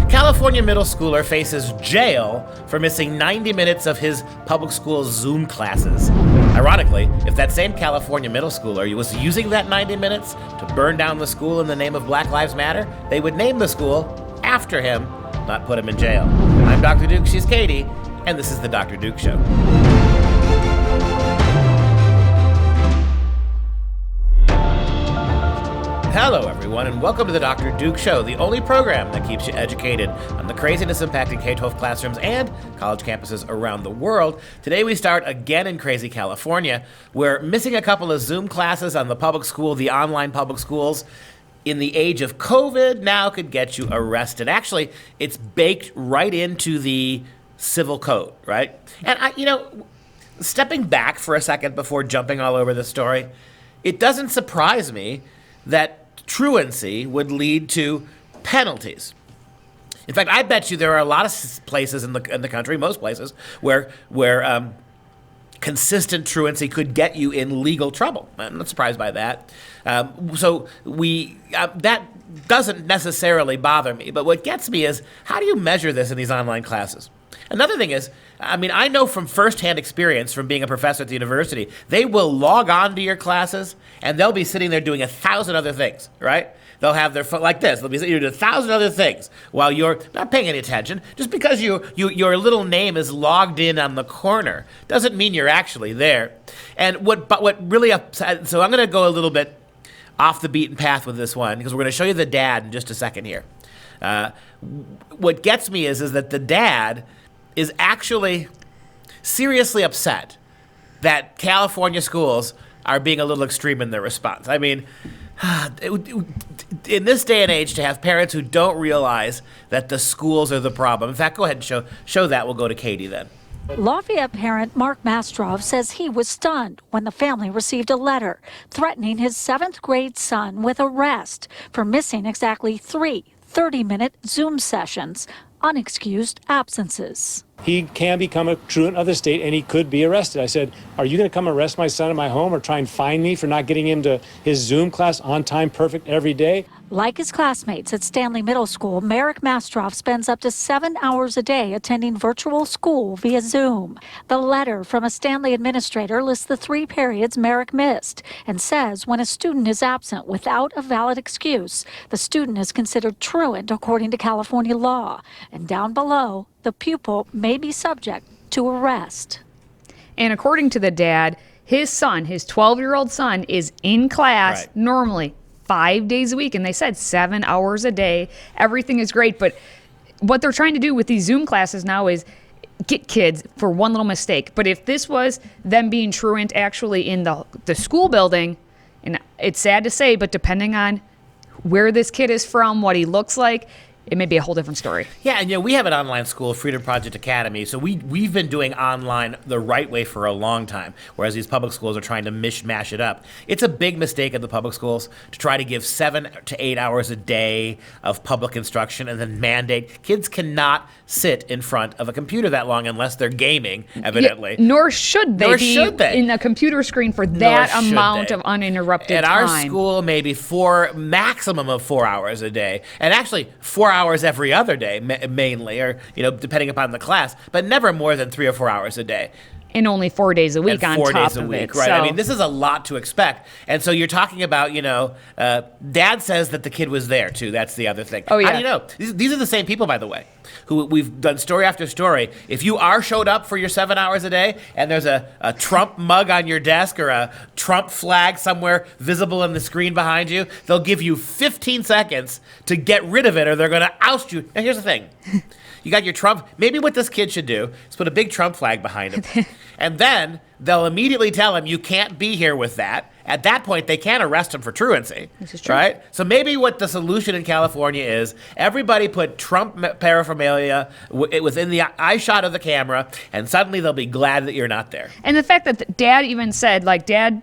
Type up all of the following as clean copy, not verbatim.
California middle schooler faces jail for missing 90 minutes of his public school's Zoom classes. Ironically, if that same California middle schooler was using that 90 minutes to burn down the school in the name of Black Lives Matter, they would name the school after him, not put him in jail. I'm Dr. Duke, she's Katie, and this is the Dr. Duke Show. Hello, everyone, and welcome to the Dr. Duke Show, the only program that keeps you educated on the craziness impacting K-12 classrooms and college campuses around the world. Today we start again in crazy California, where missing a couple of Zoom classes on the online public schools in the age of COVID now could get you arrested. Actually, it's baked right into the civil code, right? And stepping back for a second before jumping all over the story, it doesn't surprise me that truancy would lead to penalties. In fact, I bet you there are a lot of places in the country, most places, where consistent truancy could get you in legal trouble. I'm not surprised by that. That doesn't necessarily bother me. But what gets me is, how do you measure this in these online classes? Another thing is, I know from firsthand experience from being a professor at the university, they will log on to your classes and they'll be sitting there doing 1,000 other things, right? They'll have their phone like this. They'll be doing 1,000 other things while you're not paying any attention. Just because your little name is logged in on the corner doesn't mean you're actually there. And what really upset, so I'm going to go a little bit off the beaten path with this one because we're going to show you the dad in just a second here. What gets me is that the dad is actually seriously upset that California schools are being a little extreme in their response. I mean, in this day and age, to have parents who don't realize that the schools are the problem. In fact, go ahead and show that. We'll go to Katie then. Lafayette parent Mark Mastrov says he was stunned when the family received a letter threatening his 7th grade son with arrest for missing exactly 3 30-minute Zoom sessions, unexcused absences. He can become a truant of the state and he could be arrested. I said, are you going to come arrest my son in my home or try and fine me for not getting him to his Zoom class on time, perfect every day? Like his classmates at Stanley Middle School, Merrick Mastrov spends up to 7 hours a day attending virtual school via Zoom. The letter from a Stanley administrator lists the 3 periods Merrick missed and says when a student is absent without a valid excuse, the student is considered truant according to California law. And down below, the pupil may be subject to arrest. And according to the dad, his son, his 12-year-old son, is in class normally 5 days a week. And they said 7 hours a day. Everything is great. But what they're trying to do with these Zoom classes now is get kids for one little mistake. But if this was them being truant actually in the school building, and it's sad to say, but depending on where this kid is from, what he looks like, it may be a whole different story. Yeah, and we have an online school, FreedomProject Academy, so we've been doing online the right way for a long time, whereas these public schools are trying to mash it up. It's a big mistake of the public schools to try to give 7 to 8 hours a day of public instruction and then mandate kids cannot sit in front of a computer that long unless they're gaming, evidently. Yeah, nor should they in a computer screen for that amount of uninterrupted time. At our school, maybe maximum of 4 hours a day, and actually 4 hours every other day, mainly, or depending upon the class, but never more than 3 or 4 hours a day. And only 4 days a week on top of it. 4 days a week, right? So, I mean, this is a lot to expect. And so you're talking about, Dad says that the kid was there, too. That's the other thing. Oh, yeah. How do you know? These are the same people, by the way, who we've done story after story. If you are showed up for your 7 hours a day and there's a Trump mug on your desk or a Trump flag somewhere visible in the screen behind you, they'll give you 15 seconds to get rid of it or they're going to oust you. Now, here's the thing. You got your Trump. Maybe what this kid should do is put a big Trump flag behind him. And then they'll immediately tell him, you can't be here with that. At that point, they can't arrest him for truancy. This is true. Right? So maybe what the solution in California is, everybody put Trump paraphernalia within the eye shot of the camera, and suddenly they'll be glad that you're not there. And the fact that Dad even said, Dad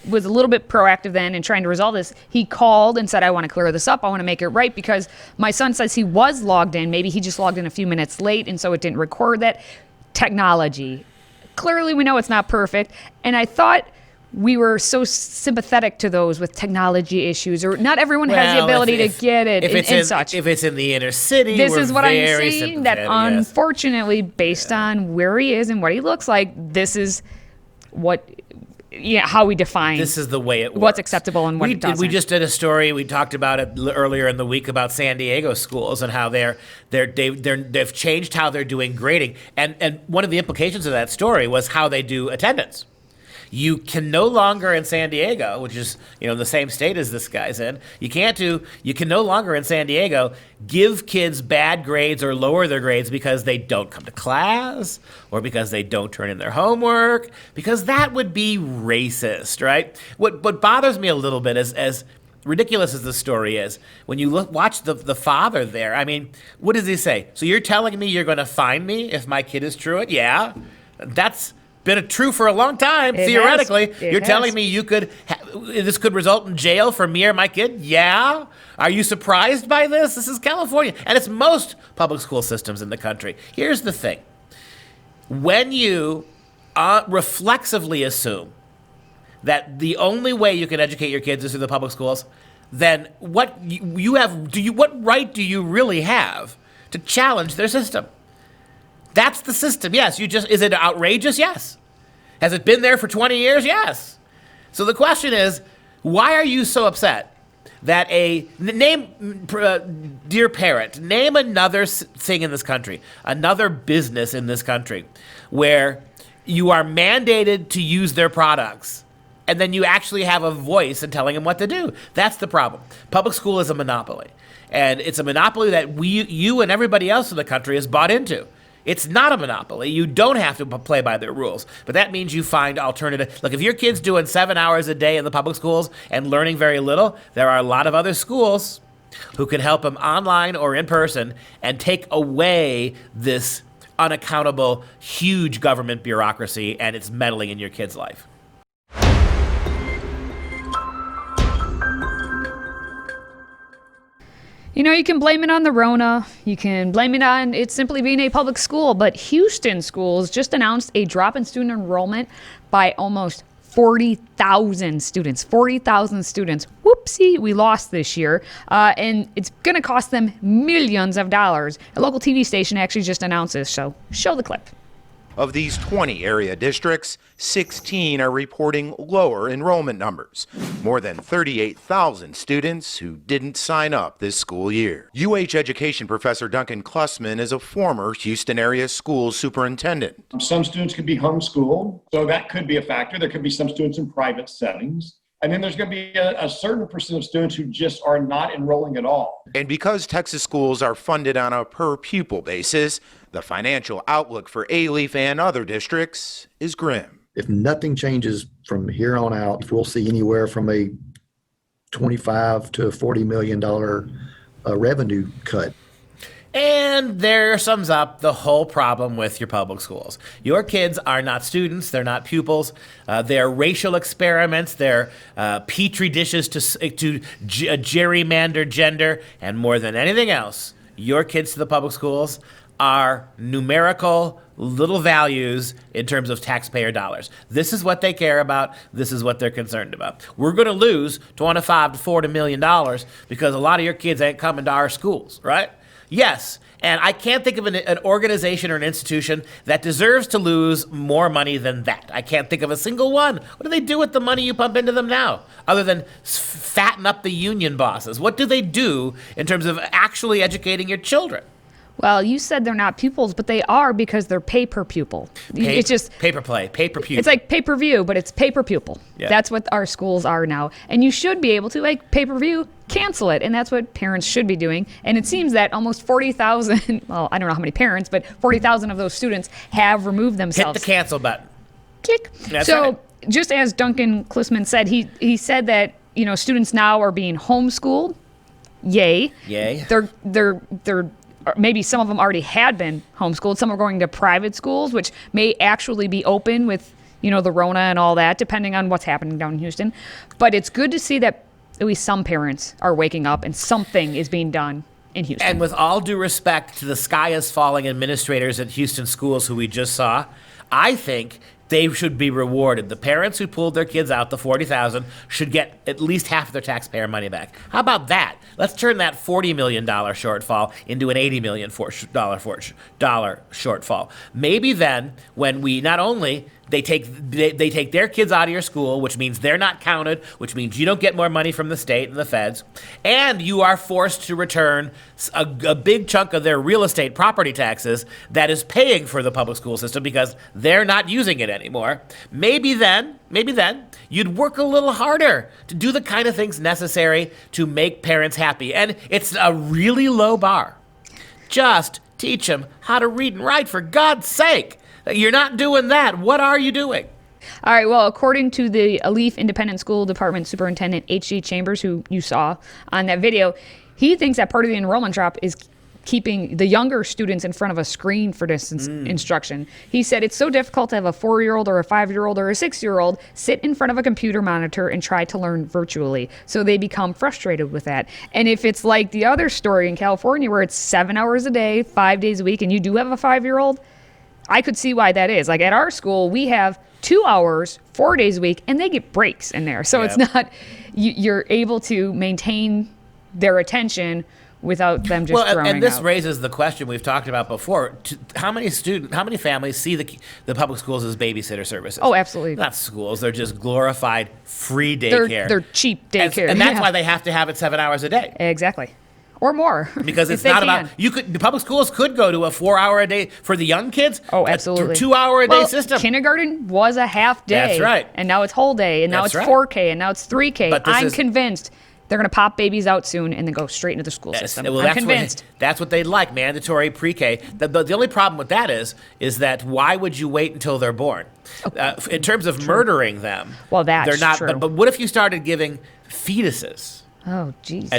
was a little bit proactive then in trying to resolve this. He called and said, I want to clear this up. I want to make it right because my son says he was logged in. Maybe he just logged in a few minutes late, and so it didn't record that. Technology. Clearly, we know it's not perfect. And I thought we were so sympathetic to those with technology issues, or not everyone has the ability to get it and such. If it's in the inner city, this we're is what I'm very saying, that sympathetic, yes. unfortunately, based on where he is and what he looks like, this is what, how we define this is the way it works. What's acceptable and what it doesn't. We just did a story. We talked about it earlier in the week about San Diego schools and how they've changed how they're doing grading. And one of the implications of that story was how they do attendance. You can no longer in San Diego, which is the same state as this guy's in, you can no longer in San Diego give kids bad grades or lower their grades because they don't come to class or because they don't turn in their homework, because that would be racist, right? What bothers me a little bit is, as ridiculous as the story is, when you watch the father there, I mean, what does he say? So you're telling me you're going to fine me if my kid is truant? Yeah, that's been true for a long time. Theoretically, you're telling me this could result in jail for me or my kid? Yeah. Are you surprised by this? This is California, and it's most public school systems in the country. Here's the thing: when you reflexively assume that the only way you can educate your kids is through the public schools, then what right do you really have to challenge their system? That's the system. Yes, is it outrageous? Yes. Has it been there for 20 years? Yes. So the question is, why are you so upset that dear parent, name another thing in this country, another business in this country where you are mandated to use their products and then you actually have a voice in telling them what to do. That's the problem. Public school is a monopoly, and it's a monopoly that you and everybody else in the country has bought into. It's not a monopoly. You don't have to play by their rules. But that means you find alternative. Look, if your kid's doing 7 hours a day in the public schools and learning very little, there are a lot of other schools who can help them online or in person and take away this unaccountable, huge government bureaucracy and its meddling in your kid's life. You can blame it on the Rona. You can blame it on it simply being a public school. But Houston schools just announced a drop in student enrollment by almost 40,000 students. 40,000 students. Whoopsie, we lost this year. And it's going to cost them millions of dollars. A local TV station actually just announced this, so show the clip. Of these 20 area districts, 16 are reporting lower enrollment numbers. More than 38,000 students who didn't sign up this school year. UH education professor Duncan Klussman is a former Houston area school superintendent. Some students could be homeschooled, so that could be a factor. There could be some students in private settings. And then there's going to be a certain percent of students who just are not enrolling at all. And because Texas schools are funded on a per pupil basis, the financial outlook for Alief and other districts is grim. If nothing changes from here on out, we'll see anywhere from a $25 to $40 million revenue cut. And there sums up the whole problem with your public schools. Your kids are not students. They're not pupils. They're racial experiments. They're petri dishes to gerrymander gender. And more than anything else, your kids to the public schools are numerical little values in terms of taxpayer dollars. This is what they care about. This is what they're concerned about. We're going to lose $25 to $40 million because a lot of your kids ain't coming to our schools, right? Yes, and I can't think of an organization or an institution that deserves to lose more money than that. I can't think of a single one. What do they do with the money you pump into them now, other than fatten up the union bosses? What do they do in terms of actually educating your children? Well, you said they're not pupils, but they are because they're pay per pupil. It's just pay per play, pay per pupil. It's like pay per view, but it's pay per pupil. Yeah. That's what our schools are now. And you should be able to, like, pay per view, cancel it. And that's what parents should be doing. And it seems that almost 40,000, well, I don't know how many parents, but 40,000 of those students have removed themselves. Hit the cancel button. Click. That's so right. Just as Duncan Klussman said, he said that, students now are being homeschooled. Yay. Yay. They're maybe some of them already had been homeschooled. Some are going to private schools, which may actually be open with, the Rona and all that, depending on what's happening down in Houston. But it's good to see that at least some parents are waking up and something is being done in Houston. And with all due respect to the sky is falling administrators at Houston schools who we just saw, I think they should be rewarded. The parents who pulled their kids out, the $40,000, should get at least half of their taxpayer money back. How about that? Let's turn that $40 million shortfall into an $80 million shortfall. Maybe then, when we not only they take their kids out of your school, which means they're not counted, which means you don't get more money from the state and the feds, and you are forced to return a big chunk of their real estate property taxes that is paying for the public school system because they're not using it anymore. Maybe then you'd work a little harder to do the kind of things necessary to make parents happy. And it's a really low bar. Just teach them how to read and write, for God's sake. You're not doing that. What are you doing? All right, well, according to the Alief Independent School Department Superintendent H.G. Chambers, who you saw on that video, he thinks that part of the enrollment drop is keeping the younger students in front of a screen for distance instruction. He said it's so difficult to have a 4-year-old or a 5-year-old or a 6-year-old sit in front of a computer monitor and try to learn virtually. So they become frustrated with that. And if it's like the other story in California where it's 7 hours a day, 5 days a week, and you do have a 5-year-old, I could see why that is. Like at our school, we have 2 hours, 4 days a week, and they get breaks in there. So it's not, you're able to maintain their attention without them just throwing and this out. raises the question we've talked about before. How many families see the public schools as babysitter services? Oh, absolutely. Not schools. They're just glorified free daycare. They're cheap daycare. And that's why they have to have it 7 hours a day. Exactly. Or more. Because if it's they not can. about, the public schools could go to a 4-hour a day for the young kids. Oh, absolutely. A 2-hour a day system. Kindergarten was a half day. That's right. And now it's whole day. And now That's it's right. 4K. And now it's 3K. But this I'm is- convinced they're going to pop babies out soon and then go straight into the school system. Well, I'm convinced. That's what they'd like, mandatory pre-K. The only problem with that is that why would you wait until they're born? In terms of murdering them, Well, that's they're not. true. But what if you started giving fetuses Oh, geez.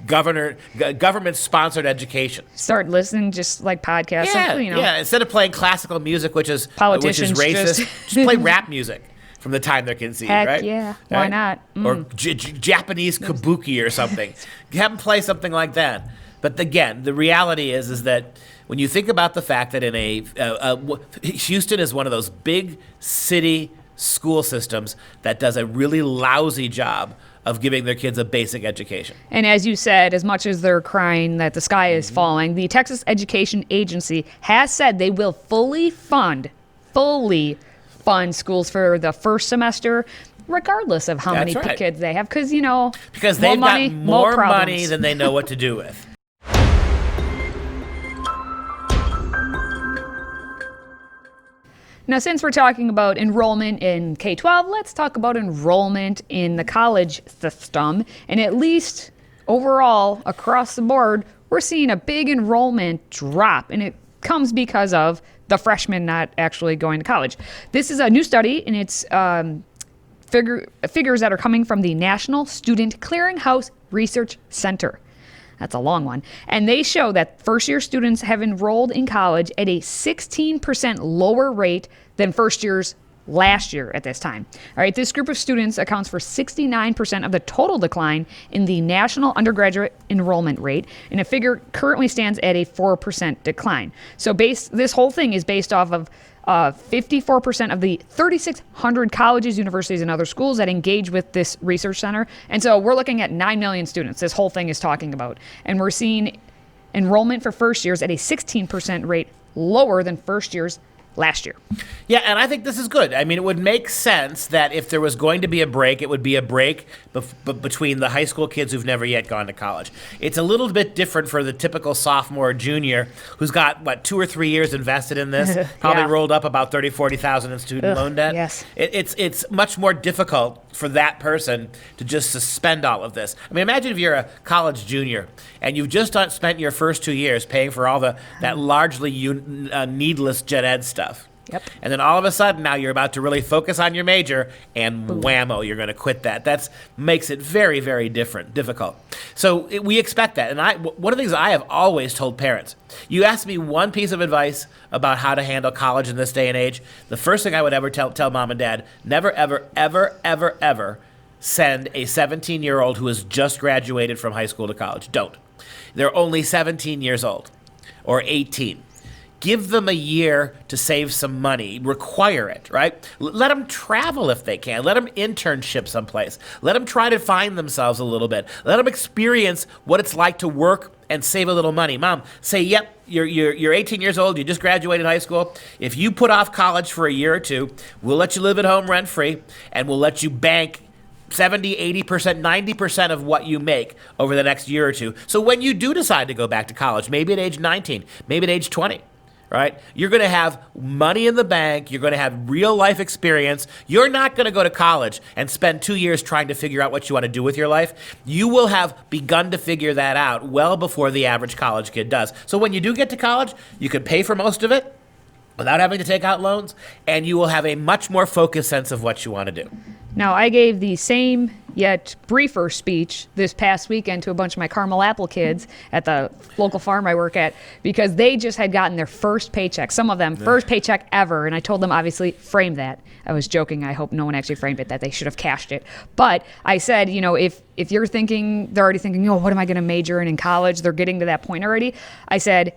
government-sponsored education? Start listening just like podcasts. Yeah. Instead of playing classical music, which is Politicians racist, just- just play rap music from the time they're conceived, Heck right? yeah. Why Right? not? Or Japanese kabuki or something. Have them play something like that. But again, the reality is that when you think about the fact that Houston is one of those big city school systems that does a really lousy job of giving their kids a basic education. And as you said, as much as they're crying that the sky is falling, the Texas Education Agency has said they will fully fund schools for the first semester, regardless of how That's many right. kids they have. Because, Because more they've money, got more problems. money than they know what to do with. Now, since we're talking about enrollment in K-12, let's talk about enrollment in the college system. And at least overall, across the board, we're seeing a big enrollment drop. And it comes because of the freshmen not actually going to college. This is a new study, and it's figures that are coming from the National Student Clearinghouse Research Center. That's a long one. And they show that first-year students have enrolled in college at a 16% lower rate than first years last year at this time. All right, this group of students accounts for 69% of the total decline in the national undergraduate enrollment rate, and a figure currently stands at a 4% decline. So this whole thing is based off of 54% of the 3,600 colleges, universities, and other schools that engage with this research center. And so we're looking at 9 million students this whole thing is talking about. And we're seeing enrollment for first years at a 16% rate lower than first years last year. Yeah, and I think this is good. I mean, it would make sense that if there was going to be a break, it would be a break between the high school kids who've never yet gone to college. It's a little bit different for the typical sophomore or junior who's got, 2 or 3 years invested in this, probably Yeah. rolled up about $30,000-$40,000 in student loan debt. Yes. It's much more difficult for that person to just suspend all of this. I mean, imagine if you're a college junior and you've just spent your first 2 years paying for all that largely needless gen ed stuff. Yep. And then all of a sudden now you're about to really focus on your major, and whammo, you're going to quit that. That makes it very, very difficult. So we expect that. And one of the things I have always told parents, you ask me one piece of advice about how to handle college in this day and age, the first thing I would ever tell mom and dad, never, ever, ever, ever, ever send a 17-year-old who has just graduated from high school to college. Don't. They're only 17 years old or 18. give them a year to save some money, require it, right? Let them travel if they can. Let them internship someplace. Let them try to find themselves a little bit. Let them experience what it's like to work and save a little money. Mom, say, yep, you're 18 years old, you just graduated high school. If you put off college for a year or two, we'll let you live at home rent-free, and we'll let you bank 70, 80%, 90% of what you make over the next year or two. So when you do decide to go back to college, maybe at age 19, maybe at age 20, right? You're going to have money in the bank. You're going to have real life experience. You're not going to go to college and spend 2 years trying to figure out what you want to do with your life. You will have begun to figure that out well before the average college kid does. So when you do get to college, you can pay for most of it without having to take out loans, and you will have a much more focused sense of what you want to do. Now, I gave the same yet briefer speech this past weekend to a bunch of my Carmel Apple kids at the local farm I work at because they just had gotten their first paycheck. Some of them, first paycheck ever. And I told them, obviously, frame that. I was joking. I hope no one actually framed it, that they should have cashed it. But I said, if you're thinking, they're already thinking, what am I going to major in college? They're getting to that point already. I said,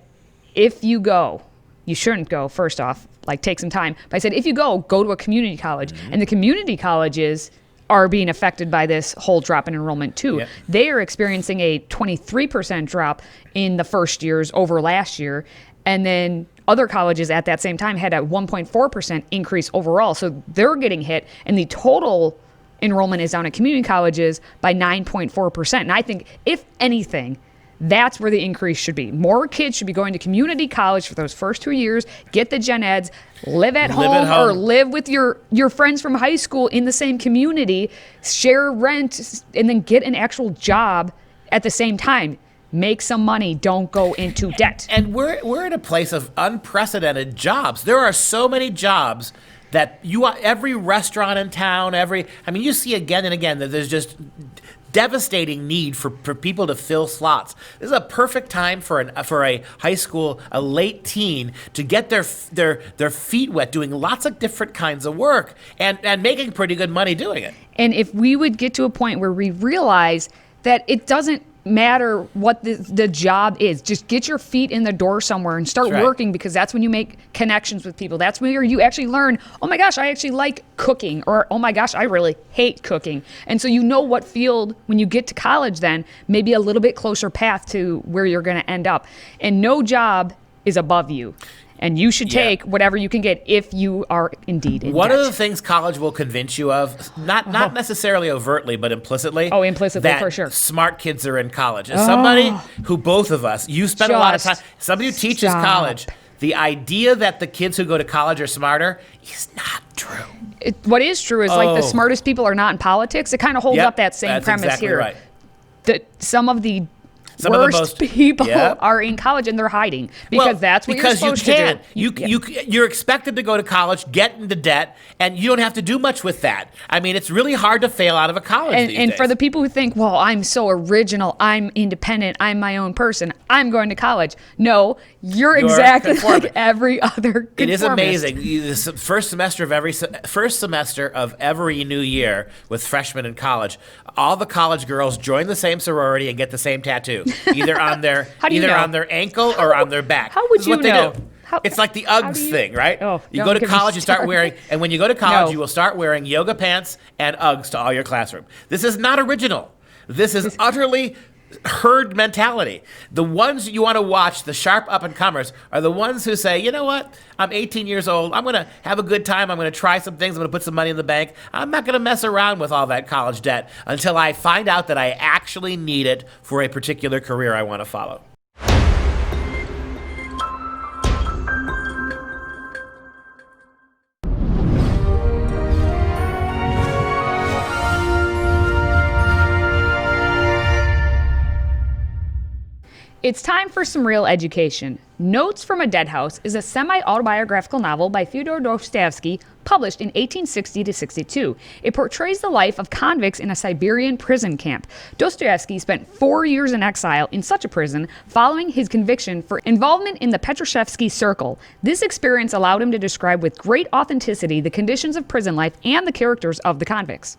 if you go, you shouldn't go, first off, take some time. But I said, if you go to a community college. Mm-hmm. And the community colleges are being affected by this whole drop in enrollment too. Yep. They are experiencing a 23% drop in the first years over last year. And then other colleges at that same time had a 1.4% increase overall. So they're getting hit. And the total enrollment is down at community colleges by 9.4%. And I think, if anything, that's where the increase should be. More kids should be going to community college for those first 2 years, get the gen eds, live at home or live with your friends from high school in the same community, share rent, and then get an actual job at the same time. Make some money. Don't go into debt. And we're in a place of unprecedented jobs. There are so many jobs that every restaurant in town, you see again and again that there's just devastating need for people to fill slots. This is a perfect time for a high school, a late teen, to get their feet wet doing lots of different kinds of work and making pretty good money doing it. And if we would get to a point where we realize that it doesn't matter what the job is, just get your feet in the door somewhere and start working, because that's when you make connections with people. That's where you actually learn, oh my gosh, I actually like cooking, or oh my gosh, I really hate cooking. And so what field, when you get to college, then maybe a little bit closer path to where you're going to end up. And no job is above you. And you should take whatever you can get if you are indeed in One debt. of the things college will convince you of, not necessarily overtly, but implicitly. Oh, implicitly, that for sure. Smart kids are in college. As somebody who, both of us, you spend a lot of time, somebody who teaches college, the idea that the kids who go to college are smarter is not true. What is true is the smartest people are not in politics. It kind of holds up that same premise exactly here. Right. That some of the worst people are in college and they're hiding because that's what you're supposed to do. You're expected to go to college, get into debt, and you don't have to do much with that. It's really hard to fail out of a college these days. And for the people who think, well, I'm so original, I'm independent, I'm my own person, I'm going to college. No, you're exactly like every other conformist. It is amazing. The first semester of every new year with freshmen in college, all the college girls join the same sorority and get the same tattoo. Either on their ankle or on their back. How would you know? It's like the Uggs thing, right? You go to college, you start wearing, and when you go to college, you will start wearing yoga pants and Uggs to all your classroom. This is not original. This is utterly herd mentality. The ones you want to watch, the sharp up-and-comers, are the ones who say, you know what? I'm 18 years old. I'm going to have a good time. I'm going to try some things. I'm going to put some money in the bank. I'm not going to mess around with all that college debt until I find out that I actually need it for a particular career I want to follow. It's time for some real education. Notes from a Dead House is a semi-autobiographical novel by Fyodor Dostoevsky published in 1860 to 62. It portrays the life of convicts in a Siberian prison camp. Dostoevsky spent 4 years in exile in such a prison following his conviction for involvement in the Petroshevsky Circle. This experience allowed him to describe with great authenticity the conditions of prison life and the characters of the convicts.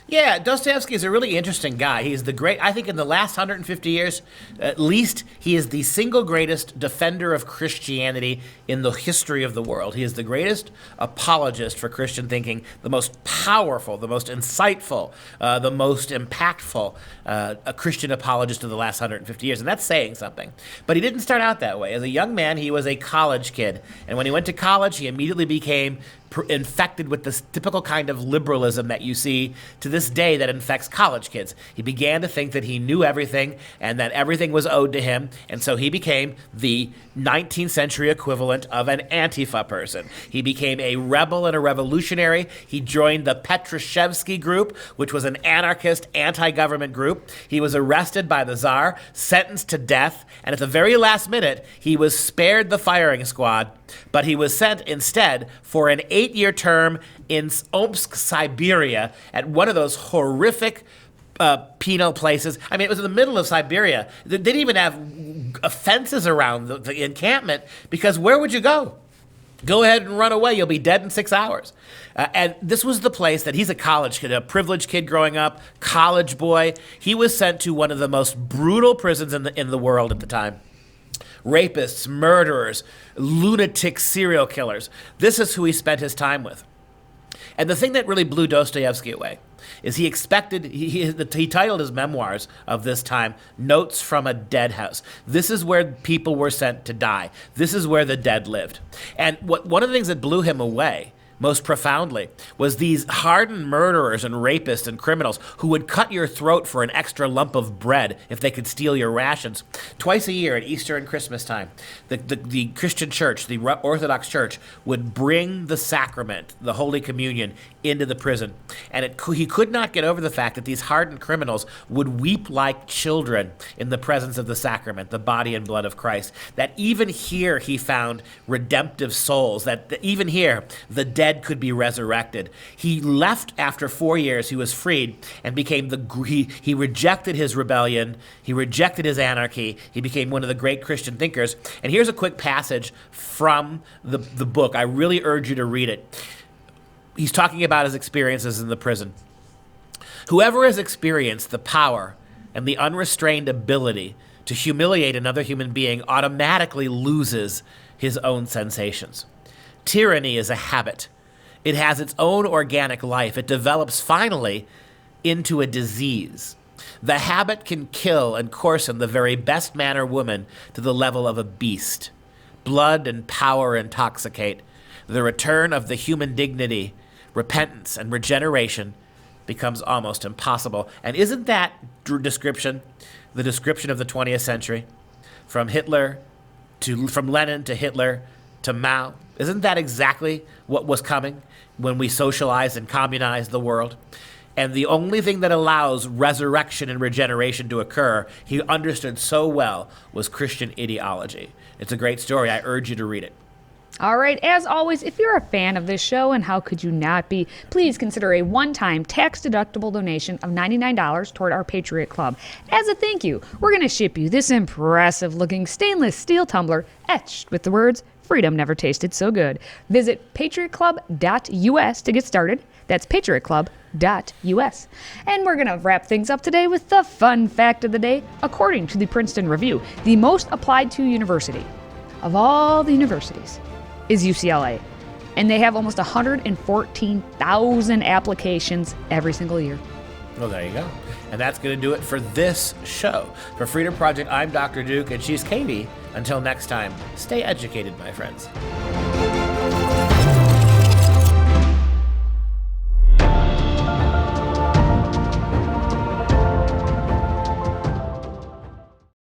Yeah, Dostoevsky is a really interesting guy. He's the great, I think in the last 150 years, at least, he is the single greatest defender of Christianity in the history of the world. He is the greatest apologist for Christian thinking, the most powerful, the most insightful, the most impactful a Christian apologist of the last 150 years. And that's saying something. But he didn't start out that way. As a young man, he was a college kid. And when he went to college, he immediately became infected with this typical kind of liberalism that you see to this day that infects college kids. He began to think that he knew everything and that everything was owed to him, and so he became the 19th century equivalent of an Antifa person. He became a rebel and a revolutionary. He joined the Petrushevsky group, which was an anarchist, anti-government group. He was arrested by the Tsar, sentenced to death, and at the very last minute, he was spared the firing squad, but he was sent instead for an 8-year term in Omsk, Siberia, at one of those horrific penal places. I mean, it was in the middle of Siberia. They didn't even have fences around the encampment, because where would you go? Go ahead and run away. You'll be dead in 6 hours. And this was the place that he's a college kid, a privileged kid growing up, college boy. He was sent to one of the most brutal prisons in the world at the time. Rapists, murderers, lunatic serial killers. This is who he spent his time with. And the thing that really blew Dostoevsky away is he titled his memoirs of this time, Notes from a Dead House. This is where people were sent to die. This is where the dead lived. And one of the things that blew him away most profoundly was these hardened murderers and rapists and criminals who would cut your throat for an extra lump of bread if they could steal your rations. Twice a year at Easter and Christmas time, the Christian church, the Orthodox Church, would bring the sacrament, the Holy Communion, into the prison. And he could not get over the fact that these hardened criminals would weep like children in the presence of the sacrament, the body and blood of Christ. That even here he found redemptive souls, that even here the dead could be resurrected. He left after 4 years. He was freed and became he rejected his rebellion. He rejected his anarchy. He became one of the great Christian thinkers. And here's a quick passage from the book. I really urge you to read it. He's talking about his experiences in the prison. Whoever has experienced the power and the unrestrained ability to humiliate another human being automatically loses his own sensations. Tyranny is a habit. It has its own organic life. It develops finally into a disease. The habit can kill and coarsen the very best man or woman to the level of a beast. Blood and power intoxicate. The return of the human dignity, repentance, and regeneration becomes almost impossible. And isn't that description the description of the 20th century? From Lenin to Hitler to Mao. Isn't that exactly what was coming when we socialized and communized the world? And the only thing that allows resurrection and regeneration to occur, he understood so well, was Christian ideology. It's a great story. I urge you to read it. All right, as always, if you're a fan of this show, and how could you not be, please consider a one-time tax-deductible donation of $99 toward our Patriot Club. As a thank you, we're going to ship you this impressive-looking stainless steel tumbler etched with the words, "Freedom never tasted so good." Visit patriotclub.us to get started. That's patriotclub.us. And we're going to wrap things up today with the fun fact of the day. According to the Princeton Review, the most applied to university of all the universities is UCLA. And they have almost 114,000 applications every single year. Well, there you go. And that's going to do it for this show. For Freedom Project, I'm Dr. Duke, and she's Katie. Until next time, stay educated, my friends.